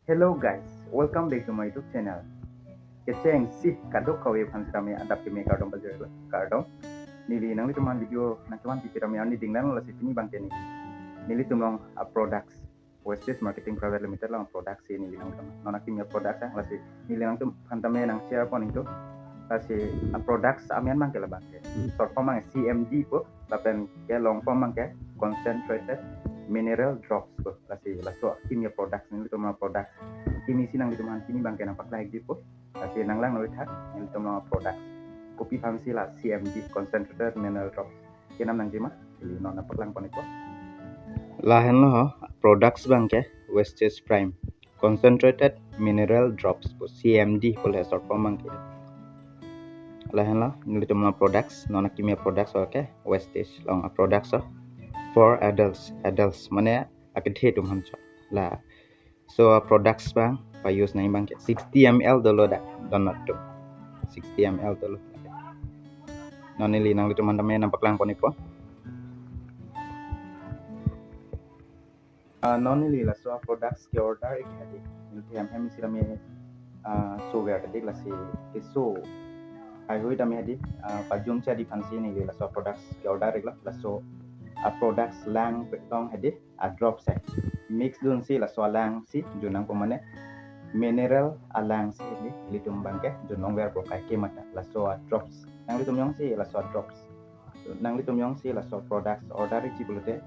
Hello guys, welcome back to my YouTube channel. Keceng sih kadok kau yang kami adap kami kardom bajar kardom. Nili nang itu man video nang cuman pikir kami ani dinglan lah sini bang kini. Nili tumong products Vestige Marketing Private Limited lang products ini nili nang itu. Nona kimia products lah si nili nang itu kami nang share pon itu. Kasi products amian mang kela bang ke. Short form mang CMD po, tapi ke long form mang ke concentrated mineral drops po. Laso kimia products nili tumong products. Kini sinang itu man kini bangke nampak lagi po. Kasi nang lang nulihat nili tumong products. Kopi pharmacy lah CMD concentrated mineral drops. Kinam nang jima, ili non nampak lang po nito. Lahan lo products bangke Vestige Prime concentrated mineral drops po CMD po le short form bangke. Lahan lah nili tumong products non kimia products okay Vestige long products for adults mana akadhe tumhan lah. So products bang pa use na bang 60 ml dolo da donat to 60 ml dolo nonili nang itu teman-teman nampak lang ko niko nonili la so products ke order ek hadi nilti hem sirame so ver tadi la si so ai hoi dami hadi pajung cha di fancy ni la so products ke order ek la so products lang petong hadi drop sa mix dun si la so lang si junang pemane mineral alang si ini litum bangke junong ver pro kai mata la so drops nang litum yong si la so drops nang litum yong si la so products order ji bulute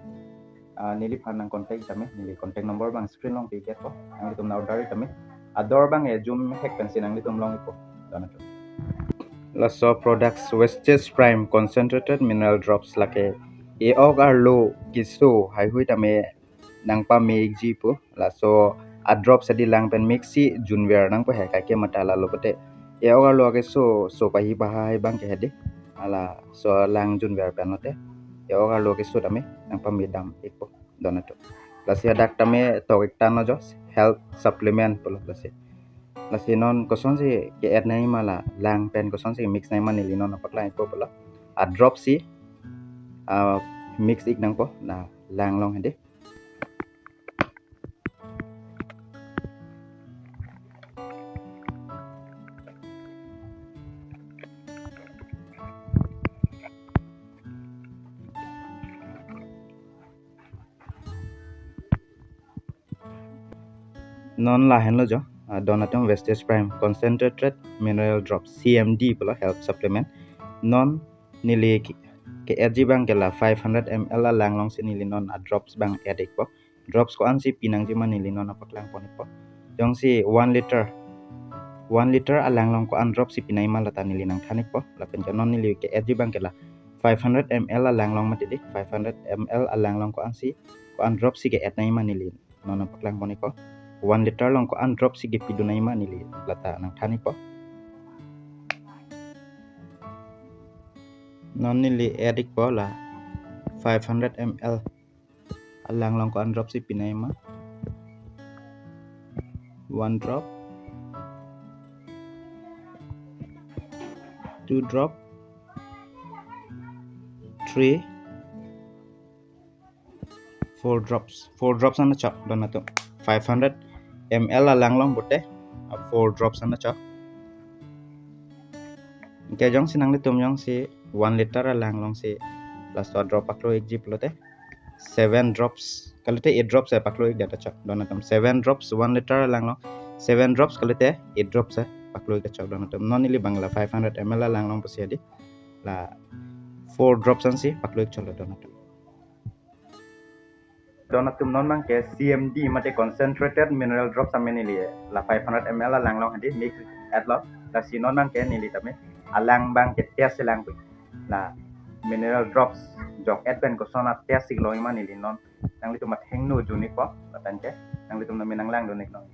nili phanang contact tame nili contact number bang screen long tiket ko nang litum na order tame ador bang e Junme hack pensi nang litum long ko donato la so products Vestige Prime concentrated mineral drops lake e ogar lo kiso hai hui tame nang pa me ji po la so a drop sadi lang pen mixi junwer nang po heka ke matala lo pete e ogar lo ke so pa hi bahai bang ke hede ala so lang junwer pen note e ogar lo ke so dame nang pa me dam eko donato la si adak tame to ekta no jo health supplement polo la si non koson si ke et nai mala lang pen koson si mix nai manili non apak lai ko polo a drop si mix ik nang po na lang long hede non lahen lo jo donatum Vestige Prime concentrated mineral drops CMD pula health supplement non nili ke edji bang ke la 500 ml la lang long si nili non drops bang edik po drops ko an si pinang ji man nili non apak lang po ni po jong si 1 liter alang long ko an drop si pinai mal ta nili nang thanik po la pen non nili ke edji bang ke la 500 ml alang long mati 500 ml alang long ko an drop si ke et nai man nili non apak lang po ni po 1 liter long ko an drop si ke pidunai ma nili lata nang thanik po non nili edik po la 500 ml alang long ko an drop si pinai ma 1 drop 2 drop 3 4 drops ana cha donato 500 ml alang long bote 4 drops ana cha ke jong sinang ni tum jong si 1 liter alang long si last drop paklo ek jip lote 7 drops kalite 8 drops hai paklo ek data cha donatum 7 drops 1 liter alang long 7 drops kalite 8 drops hai paklo ek cha donatum nonili bangla 500 ml alang long pasi adi la 4 drops an si paklo ek chalo donatum non mang ke CMD mate concentrated mineral drops ameni liye la 500 ml alang long hadi mix at lo la si non mang ke nili tame alang bang ke tes lang pu la mineral drops jok advent ko sona tes sig lo imani li non nang litu mat hengno juni ko tan ke nang litu na minang lang donik non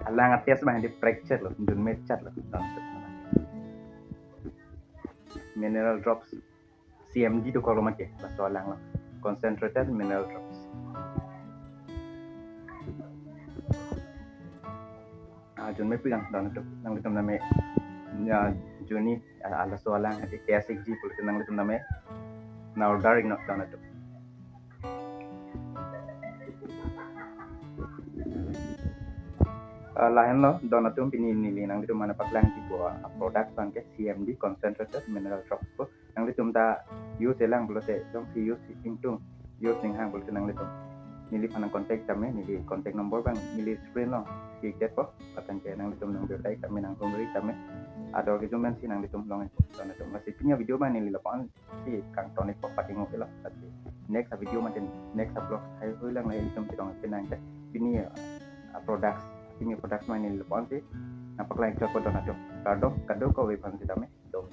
alang tes bang di fracture lo jun met chat lo mineral drops CMD to kalau mati la so alang lo concentrated mineral drops Junme pigang dono to nang litum name juni ala so alang hadi KSG pul nang litum name na order igno dono to lahen lo donatum pini nili nang ditum mana paklang ti buah product bang ke CMD concentrated mineral drops ko nang ditum ta use elang bulote dong si use intung use ning hang bulote nang ditum nili panang kontak kami nili kontak nomor bang nili screen lo si get po patan ke nang ditum nang berkai kami nang pemberi kami atau gitu men si nang ditum long itu donatum masih punya video bang nili lapangan si kang tonik po pating oke lo tapi next video macam next upload hai hulang lai ditum tidong pinang ke ini products ini produk mana yang lepas sih, nampak lagi cakap donatur, kado kau bebas kita dong.